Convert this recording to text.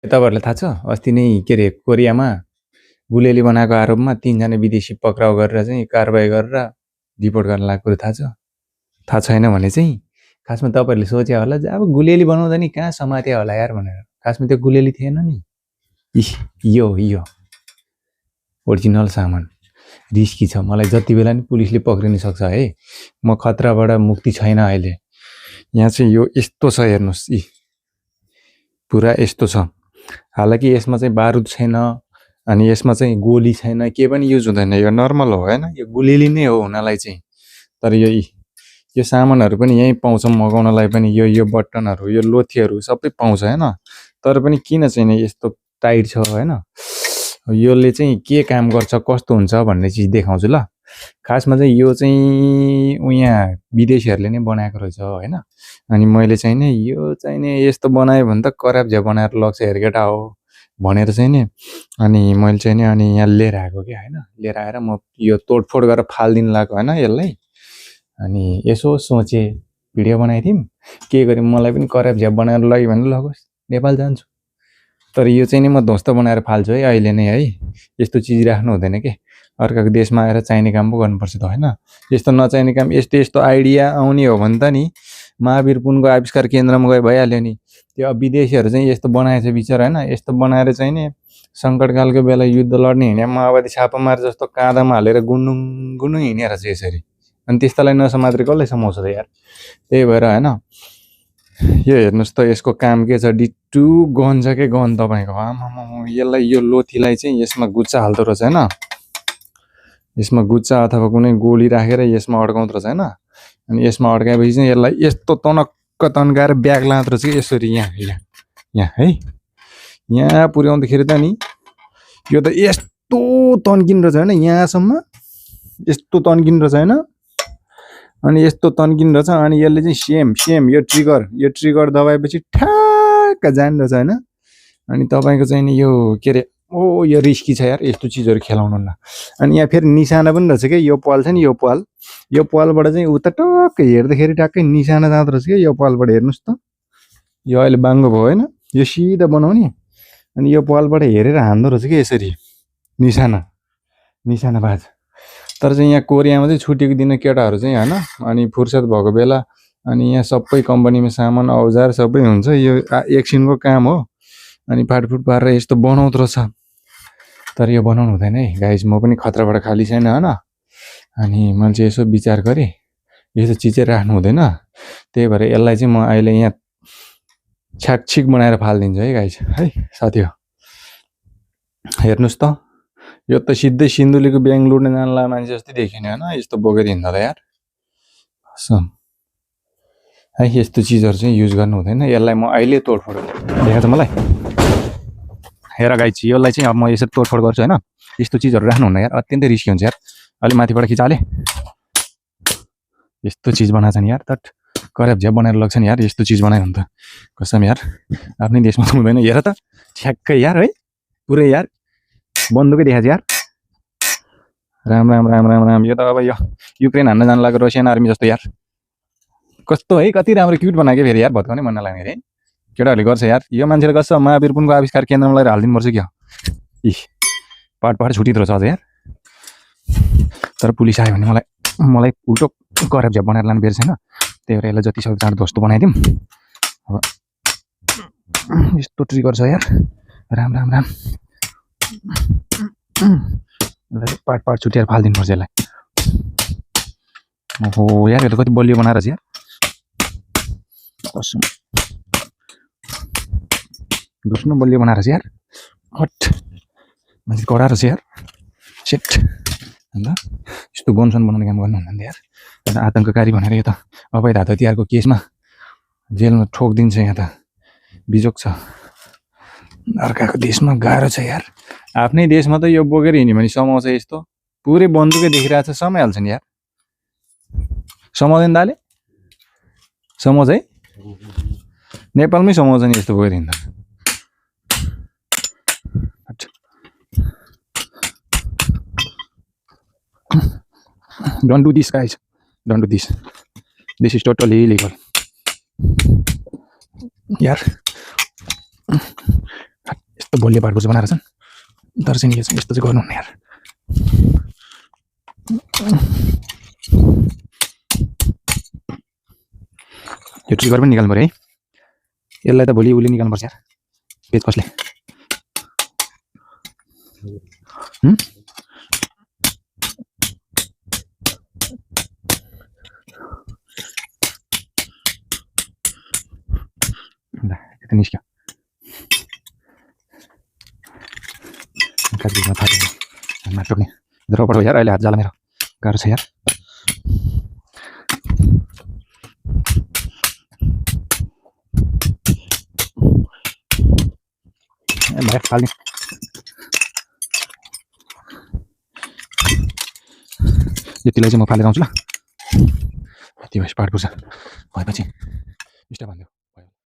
तपाईँहरूलाई थाहा छ अस्ति नै के अरे कोरियामा गुलेली बनाएको आरोपमा 3 जना विदेशी पक्राउ गरेर चाहिँ कारबाही गरेर डिपोर्ट गर्न लागेको कुरो थाहा छ? थाहा छैन भने चाहिँ खासमा तपाईँहरूले सोचे होला अब गुलेली बनाउँदा नि कहाँ समाते होला यार भनेर। खासमा त्यो गुलेली थिएन नि। यो ओरिजिनल सामान रिस्की छ। मलाई जति बेला नि पुलिसले पक्रिन सक्छ है। म खतराबाट मुक्ति छैन अहिले। यहाँ चाहिँ यो यस्तो छ हेर्नुस्। पुरा यस्तो छ। हालाकि यसमा चाहिँ बारुद छैन अनि यसमा चाहिँ गोली छैन, के पनि युज हुँदैन। यो नर्मल हो हैन, यो गुलेली नै हो हुनलाई चाहिँ। तर यो सामानहरु पनि यही पाउँछ मगाउनलाई पनि। यो बटनहरु, यो लोथीहरु सबै पाउँछ हैन। तर पनि किन चाहिँ यस्तो टाइट छ हैन। योले चाहिँ के काम गर्छ, कस्तो हुन्छ भन्ने चीज देखाउँछु ल। खासमा चाहिँ यो चाहिँ उहाँ विदेशीहरुले नै बनाएको रहेछ हैन। अनि मैले चाहिँ नि यो चाहिँ नि यस्तो बनायो भने त कराब झ्या बनाएर लग्छ हेरकेटा हो भनेर चाहिँ नि अनि मैले चाहिँ नि अनि यहाँ लिएर आएको के हैन। लिएर आएर म यो तोडफोड गरेर फाल्दिन लाग्यो हैन यसलाई। अनि यसो सोचे भिडियो बनाइदिम के गरे, मलाई पनि कराब झ्या बनाएर लग्यो भने लगोस्, नेपाल जान्छु। तर यो चाहिँ नि म ध्वस्त बनाएर फाल्छु है अहिले नै है। यस्तो चीज राख्नु हुँदैन के। अर्काको देशमा आएर चाहिने काम पो गर्नुपर्छ त हैन। यस्तो नचाहिने काम यस्तो आइडिया आउने हो भने त नि महावीर पुनको आविष्कार केन्द्रमा गए भइहाल्यो नि। त्यो विदेशीहरु चाहिँ यस्तो बनाएछ विचार हैन। यस्तो बनाएर चाहिँ नि संकटकालको बेला युद्ध लड्ने हिँड्या माओवादी छापामार जस्तो काँधामा हालेर गुन्डुङ गुन्डुङ हिँड्या रहेछ यसरी। अनि त्यस्तालाई नसमातेर कसले समाउँछ त यार। त्यही भएर हैन यो हेर्नुस् त यसको काम के छ। डिटु गन छ के गन तपाईको। आमामा यसलाई यो लोथीलाई चाहिँ यसमा गुच्चा हाल्दो रहेछ हैन। यसमा गुच्चा अथवा कुनै गोली राखेर यसमा अड्काउँदो रहेछ हैन। अनि यसमा अड्काएपछि चाहिँ यसलाई यस्तो तनक्क तन्काएर ब्याग लाँदो रहेछ के यसरी यहाँ है। यहाँ पुर्याउँदाखेरि त नि यो त यस्तो तन्किन रहेछ हैन। यहाँसम्म यस्तो तन्किन रहेछ हैन। अनि यस्तो तन्किन रहेछ। अनि यसले चाहिँ सेम यो ट्रिगर दबाएपछि ठ्याक्क जाने रहेछ हैन। अनि तपाईको चाहिँ नि यो के रे यो रिस्की छ यार यस्तो चीजहरु खेलाउन ल। अनि यहाँ फेरि निशाना पनि रहेछ के। यो पाल छ नि यो पालबाट चाहिँ उता टक्क हेर्दाखेरि टक्कै निशाना जाँदो रहेछ के। यो पालबाट हेर्नुस् त। यो अहिले बाङ्गो भयो हैन। यो सिधा बनाउने अनि यो पालबाट हेरेर हान्दो रहेछ के यसरी निशाना बाज। तर चाहिँ यहाँ कोरियामा चाहिँ छुट्टीको दिन केटाहरु चाहिँ हैन अनि फुर्सद भएको बेला अनि यहाँ सबै कम्पनीमा सामान औजार सबै हुन्छ। यो एकछिनको काम हो। अनि फाटफुट पारेर यस्तो बनाउँदो रहेछ। तर यो बनाउनु हुँदैन है गाइस। म पनि खतराबाट खाली छैन हैन। अनि मैले चाहिँ यसो विचार गरे यस्तो चीज चाहिँ राख्नु हुँदैन। त्यही भएर यसलाई चाहिँ म अहिले यहाँ छ्याकछिक बनाएर फाल्दिन्छु है गाइस है साथी हो। हेर्नुस् त यो त सिधै सिन्धुलीको ब्याङ्क लुट्न जान लाग्यो मान्छे जस्तै देखिने हैन। यस्तो बोकेर हिँड्दा त यार कसम है। यस्तो चीजहरु चाहिँ युज गर्नु हुँदैन। यसलाई म अहिले तोडफोड देखाउँछ मलाई। हेर गाइस यसलाई चाहिँ अब म यसरी तोडफोड गर्छु हैन। यस्तो चीजहरु राख्नु हुन्न यार, अत्यन्तै रिस्की हुन्छ यार। अलि माथिबाट खिचाले यस्तो चीज बनाछन् यार। तट कराब झ्या बनाएर लग्छन् यार यस्तो चीज बनायो भने त। कसम यार आफ्नै देशमा त हुँदैन। हेर त ठ्याक्कै यार है पुरै यार बन्दुकै देखाछ यार। राम। यो त अब यो युक्रेन हान्न जान लाग्यो रसियन आर्मी जस्तो यार। कस्तो है कति राम्रो क्युट बनाएको फेरि यार। भत्काउनै मन नलाग्ने रे केटाहरुले गर्छ यार। यो मान्छेले गर्छ महावीर पुनको आविष्कार केन्द्रमा लगेर हाल्दिनु पर्छ क्या। पाट छुटिदो रहेछ अझ यार। तर पुलिस आयो भने मलाई उल्टो कराब झ्या बनाएर लानु बेर छैन। त्यही भएर यसलाई जति सक्दो चाँडो ध्वस्त बनाइदिउँ। अब यस्तो ट्रिगर छ यार। राम पाट छुटिएर फाल्दिनु पर्छ यसलाई। ओहो यार यो त कति बलियो बनाएर छ यार। कसम दुस्नु बलियो बनाएर छ यार। हट मान्छे कडा रहेछ यार। सेट अन्त यस्तो गनसन बनाउने काम गर्नु हुँदैन यार। आतंककारी भनेर यो त अवैध हतियारको केसमा जेलमा ठोकिदिन्छ। यहाँ त बिजोक छ। अर्काको देशमा गाह्रो छ यार। आफ्नै देशमा त यो बोकेर हिँड्यो भने समाउँछ। यस्तो पुरै बन्दुकै देखिरहेछ समाइहाल्छ नि यार। समाउँदैन दाले समाउँछ है। नेपालमै समाउँछ नि यस्तो बोकेर हिँड्दा। Don't do this guys. Don't do this. This is totally illegal. यार कस्तो बोल्ने पार्ट बनाएर छन् तर चाहिँ यो चाहिँ यस्तो चाहिँ गर्नुहुन्न यार यो ट्रिगर पनि निकाल्नु पर्यो है यसलाई त भोलि उले निकाल्नुपर्छ यार पेज कसले यता निस्क्यो काटिदिनु थाल्यो मात्र पनि रबर हो यार अहिले हात जाला मेरो गाह्रो छ यार भाइ फाल्ने यतिलाई चाहिँ म फालेर आउँछु ल यति भएपछि पार्ट पुग्छ भएपछि